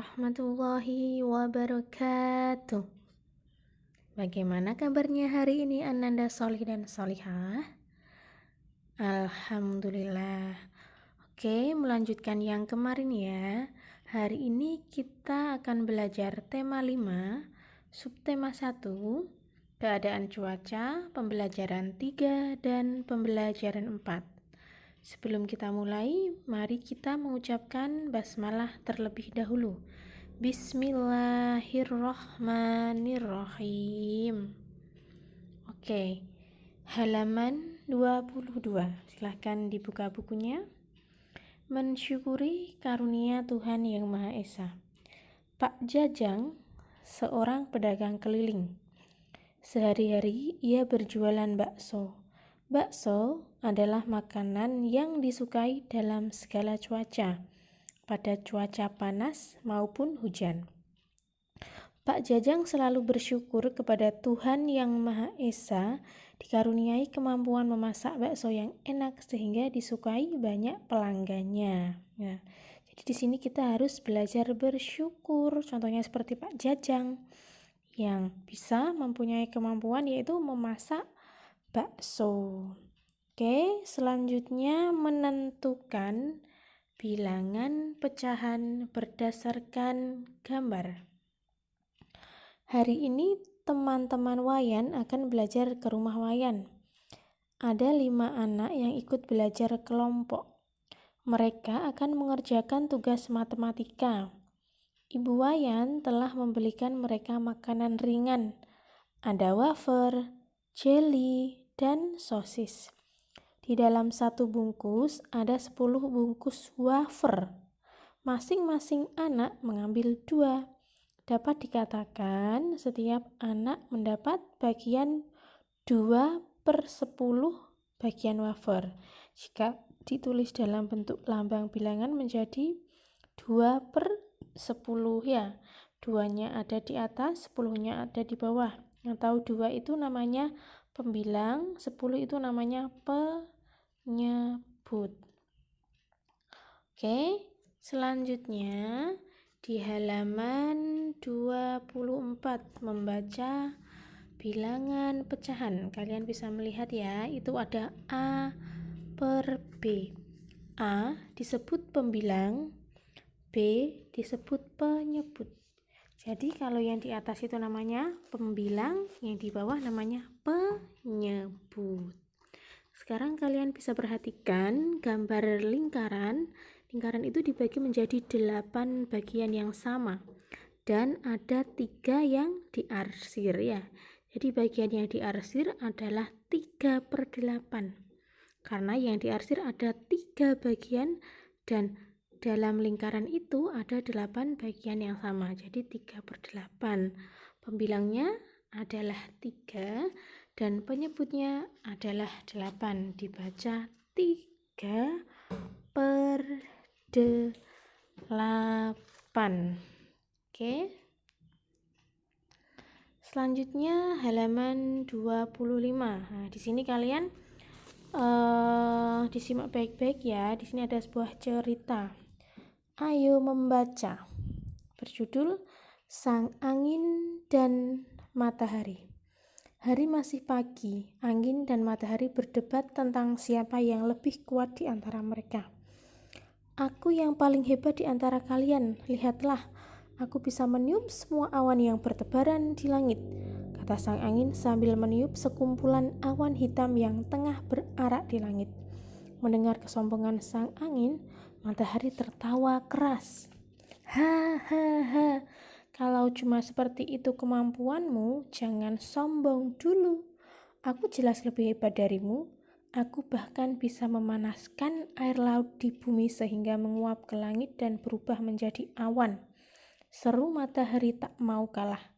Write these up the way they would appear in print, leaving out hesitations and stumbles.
warahmatullahi wabarakatuh. Bagaimana kabarnya hari ini Ananda Solih dan Solihah? Alhamdulillah. Oke, melanjutkan yang kemarin ya. Hari ini kita akan belajar tema 5, subtema 1, keadaan cuaca, pembelajaran 3, dan pembelajaran 4. Sebelum kita mulai, mari kita mengucapkan basmalah terlebih dahulu. Bismillahirrahmanirrahim. Oke, halaman 22. Silahkan dibuka bukunya. Mensyukuri karunia Tuhan Yang Maha Esa. Pak Jajang, seorang pedagang keliling. Sehari-hari ia berjualan bakso. Bakso adalah makanan yang disukai dalam segala cuaca, pada cuaca panas maupun hujan. Pak Jajang selalu bersyukur kepada Tuhan Yang Maha Esa dikaruniai kemampuan memasak bakso yang enak sehingga disukai banyak pelanggannya. Nah, jadi di sini kita harus belajar bersyukur. Contohnya seperti Pak Jajang yang bisa mempunyai kemampuan yaitu memasak bakso. Oke, selanjutnya menentukan bilangan pecahan berdasarkan gambar. Hari ini teman-teman Wayan akan belajar ke rumah Wayan. Ada 5 anak yang ikut belajar kelompok. Mereka akan mengerjakan tugas matematika. Ibu Wayan telah membelikan mereka makanan ringan. Ada wafer, jelly, dan sosis. Di dalam satu bungkus ada 10 bungkus wafer. Masing-masing anak mengambil 2. Dapat dikatakan setiap anak mendapat bagian 2/10 bagian wafer. Jika ditulis dalam bentuk lambang bilangan menjadi 2/10 ya. 2-nya ada di atas, 10-nya ada di bawah. Yang tahu 2 itu namanya pembilang, 10 itu namanya penyebut. Oke, selanjutnya di halaman 24 membaca bilangan pecahan. Kalian bisa melihat ya, itu ada A per B. A disebut pembilang, B disebut penyebut. Jadi kalau yang di atas itu namanya pembilang, yang di bawah namanya penyebut. Sekarang kalian bisa perhatikan gambar lingkaran. Lingkaran itu dibagi menjadi 8 bagian yang sama. Dan ada 3 yang diarsir ya. Jadi bagian yang diarsir adalah 3/8. Karena yang diarsir ada 3 bagian dan dalam lingkaran itu ada 8 bagian yang sama, jadi 3/8. Pembilangnya adalah 3 dan penyebutnya adalah 8. Dibaca 3/8. Oke. Selanjutnya halaman 25. Nah, di sini kalian disimak baik-baik ya. Di sini ada sebuah cerita. Ayo membaca. Berjudul Sang Angin dan Matahari. Hari masih pagi. Angin dan matahari berdebat tentang siapa yang lebih kuat di antara mereka. Aku yang paling hebat di antara kalian. Lihatlah, aku bisa meniup semua awan yang bertebaran di langit, kata sang angin sambil meniup sekumpulan awan hitam yang tengah berarak di langit. Mendengar kesombongan sang angin, matahari tertawa keras. Hahaha, kalau cuma seperti itu kemampuanmu, jangan sombong dulu. Aku jelas lebih hebat darimu. Aku bahkan bisa memanaskan air laut di bumi sehingga menguap ke langit dan berubah menjadi awan. Seru matahari tak mau kalah.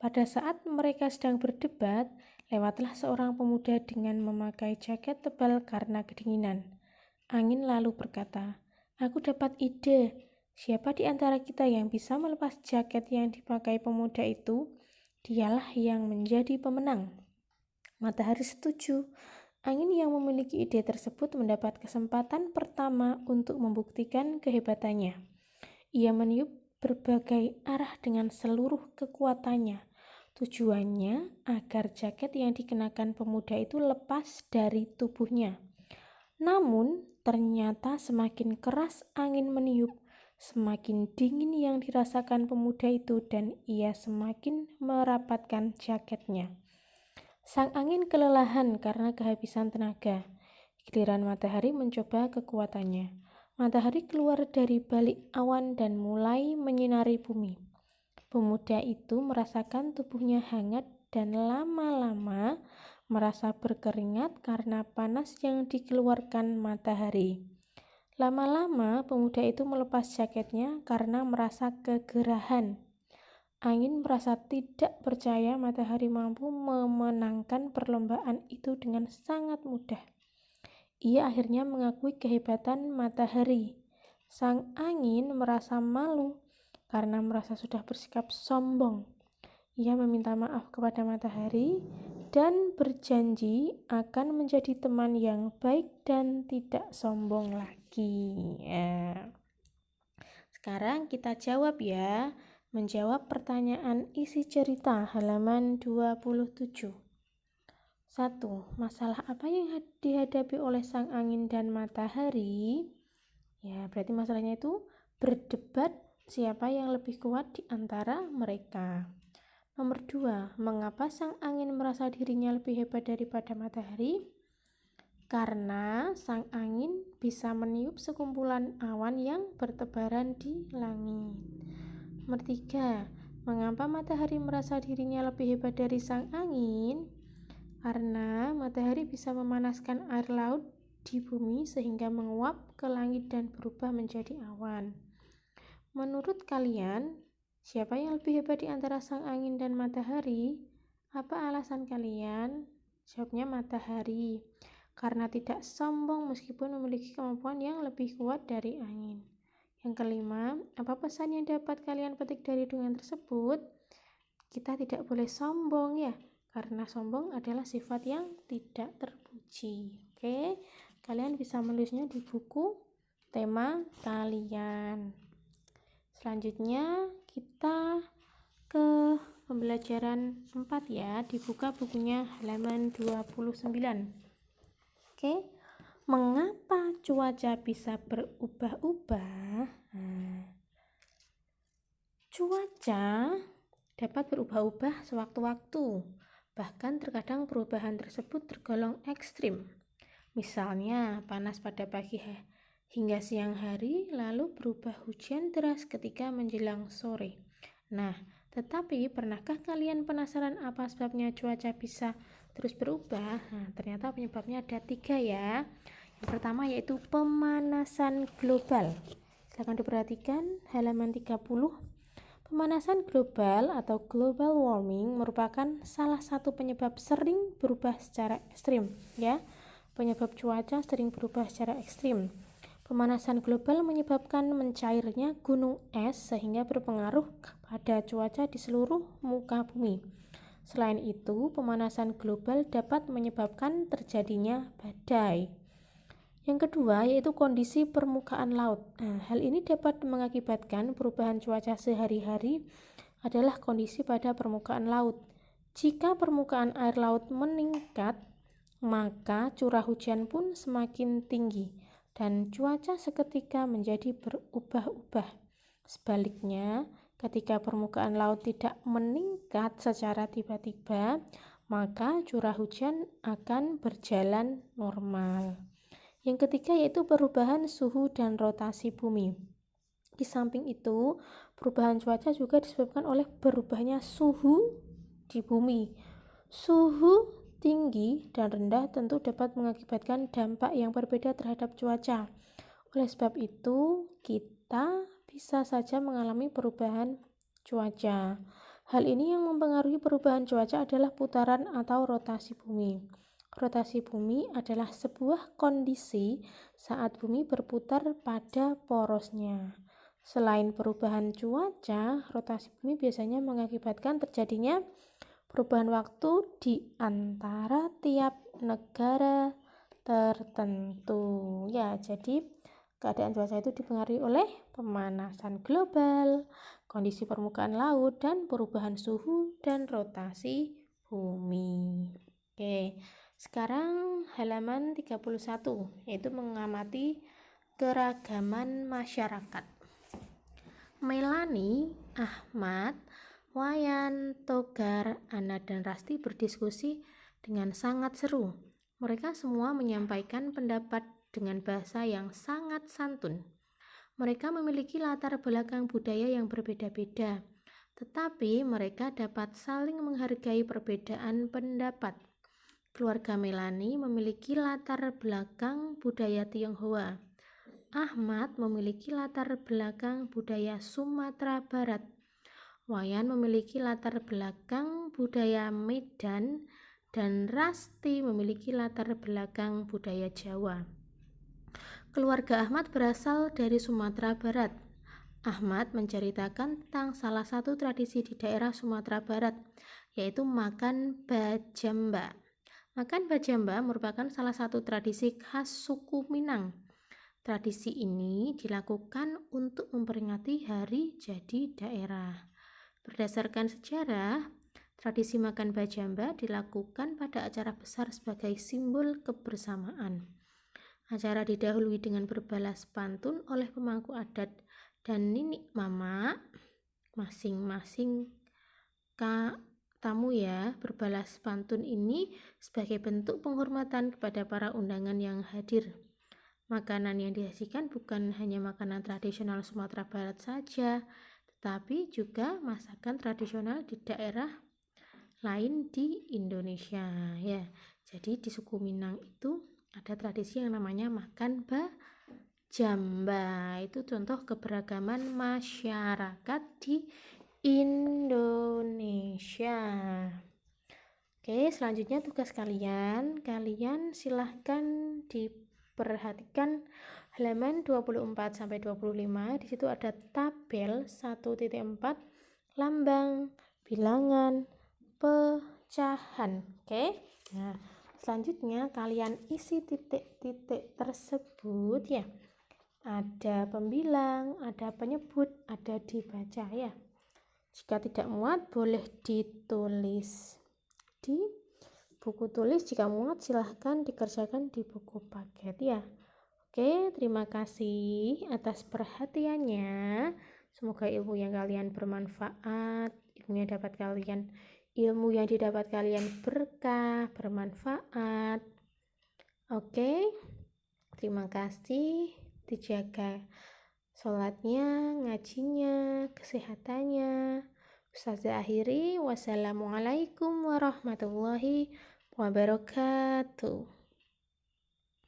Pada saat mereka sedang berdebat, lewatlah seorang pemuda dengan memakai jaket tebal karena kedinginan. Angin lalu berkata, "Aku dapat ide. Siapa di antara kita yang bisa melepas jaket yang dipakai pemuda itu? Dialah yang menjadi pemenang." Matahari setuju. Angin yang memiliki ide tersebut mendapat kesempatan pertama untuk membuktikan kehebatannya. Ia meniup berbagai arah dengan seluruh kekuatannya. Tujuannya agar jaket yang dikenakan pemuda itu lepas dari tubuhnya. Namun, ternyata semakin keras angin meniup, semakin dingin yang dirasakan pemuda itu dan ia semakin merapatkan jaketnya. Sang angin kelelahan karena kehabisan tenaga. Giliran matahari mencoba kekuatannya. Matahari keluar dari balik awan dan mulai menyinari bumi. Pemuda itu merasakan tubuhnya hangat dan lama-lama merasa berkeringat karena panas yang dikeluarkan matahari. Lama-lama pemuda itu melepas jaketnya karena merasa kegerahan. Angin merasa tidak percaya matahari mampu memenangkan perlombaan itu dengan sangat mudah. Ia akhirnya mengakui kehebatan matahari. Sang angin merasa malu karena merasa sudah bersikap sombong. Ia meminta maaf kepada matahari dan berjanji akan menjadi teman yang baik dan tidak sombong lagi. Sekarang kita jawab ya. Menjawab pertanyaan isi cerita halaman 27. 1. Masalah apa yang dihadapi oleh sang angin dan matahari? Ya, berarti masalahnya itu berdebat siapa yang lebih kuat di antara mereka. Nomor 2, mengapa sang angin merasa dirinya lebih hebat daripada matahari? Karena sang angin bisa meniup sekumpulan awan yang bertebaran di langit. Nomor 3, mengapa matahari merasa dirinya lebih hebat dari sang angin? Karena matahari bisa memanaskan air laut di bumi sehingga menguap ke langit dan berubah menjadi awan. Menurut kalian, siapa yang lebih hebat di antara sang angin dan matahari? Apa alasan kalian? Jawabnya matahari, karena tidak sombong meskipun memiliki kemampuan yang lebih kuat dari angin. Yang kelima, apa pesan yang dapat kalian petik dari dongeng tersebut? Kita tidak boleh sombong ya, karena sombong adalah sifat yang tidak terpuji. Oke, kalian bisa menulisnya di buku tema kalian. Selanjutnya kita ke pembelajaran 4 ya, dibuka bukunya halaman 29. Oke, mengapa cuaca bisa berubah-ubah? Cuaca dapat berubah-ubah sewaktu-waktu, bahkan terkadang perubahan tersebut tergolong ekstrim. Misalnya panas pada pagi hingga siang hari, lalu berubah hujan deras ketika menjelang sore. Nah, tetapi pernahkah kalian penasaran apa sebabnya cuaca bisa terus berubah? Nah, ternyata penyebabnya ada 3 ya. Yang pertama yaitu pemanasan global. Silakan diperhatikan halaman 30. Pemanasan global atau global warming merupakan salah satu penyebab sering berubah secara ekstrim ya. Penyebab cuaca sering berubah secara ekstrim. Pemanasan global menyebabkan mencairnya gunung es sehingga berpengaruh pada cuaca di seluruh muka bumi. Selain itu, pemanasan global dapat menyebabkan terjadinya badai. Yang kedua yaitu kondisi permukaan laut. Hal ini dapat mengakibatkan perubahan cuaca sehari-hari adalah kondisi pada permukaan laut. Jika permukaan air laut meningkat, maka curah hujan pun semakin tinggi dan cuaca seketika menjadi berubah-ubah. Sebaliknya, ketika permukaan laut tidak meningkat secara tiba-tiba, maka curah hujan akan berjalan normal. Yang ketiga yaitu perubahan suhu dan rotasi bumi. Di samping itu, perubahan cuaca juga disebabkan oleh berubahnya suhu di bumi. Suhu tinggi dan rendah tentu dapat mengakibatkan dampak yang berbeda terhadap cuaca. Oleh sebab itu, kita bisa saja mengalami perubahan cuaca. Hal ini yang mempengaruhi perubahan cuaca adalah putaran atau rotasi bumi. Rotasi bumi adalah sebuah kondisi saat bumi berputar pada porosnya. Selain perubahan cuaca, rotasi bumi biasanya mengakibatkan terjadinya perubahan waktu di antara tiap negara tertentu. Ya, jadi Keadaan cuaca itu dipengaruhi oleh pemanasan global, kondisi permukaan laut, dan perubahan suhu dan rotasi bumi. Oke, sekarang halaman 31, yaitu mengamati keragaman masyarakat. Melani, Ahmad, Wayan, Togar, Ana, dan Rasti berdiskusi dengan sangat seru. Mereka semua menyampaikan pendapat dengan bahasa yang sangat santun. Mereka memiliki latar belakang budaya yang berbeda-beda, tetapi mereka dapat saling menghargai perbedaan pendapat. Keluarga Melani memiliki latar belakang budaya Tionghoa. Ahmad memiliki latar belakang budaya Sumatera Barat. Wayan memiliki latar belakang budaya Medan, dan Rasti memiliki latar belakang budaya Jawa. Keluarga Ahmad berasal dari Sumatera Barat. Ahmad menceritakan tentang salah satu tradisi di daerah Sumatera Barat, yaitu makan bajamba. Makan bajamba merupakan salah satu tradisi khas suku Minang. Tradisi ini dilakukan untuk memperingati hari jadi daerah. Berdasarkan sejarah, tradisi makan bajamba dilakukan pada acara besar sebagai simbol kebersamaan. Acara didahului dengan berbalas pantun oleh pemangku adat dan ninik mama masing-masing tamu ya. Berbalas pantun ini sebagai bentuk penghormatan kepada para undangan yang hadir. Makanan yang disajikan bukan hanya makanan tradisional Sumatera Barat saja, tetapi juga masakan tradisional di daerah lain di Indonesia ya. Jadi di suku Minang itu ada tradisi yang namanya makan bajamba. Itu contoh keberagaman masyarakat di Indonesia. Oke, selanjutnya tugas kalian silahkan diperhatikan halaman 24 sampai 25. Di situ ada tabel 1.4 lambang bilangan pecahan. Oke. Nah, selanjutnya kalian isi titik-titik tersebut ya. Ada pembilang, ada penyebut, ada dibaca ya. Jika tidak muat boleh ditulis di buku tulis, jika muat silahkan dikerjakan di buku paket ya. Oke, terima kasih atas perhatiannya. Semoga ilmu yang kalian bermanfaat, ilmu yang didapat kalian berkah, bermanfaat. Oke, terima kasih. Dijaga sholatnya, ngajinya, kesehatannya. Ustazah akhiri, wassalamualaikum warahmatullahi wabarakatuh.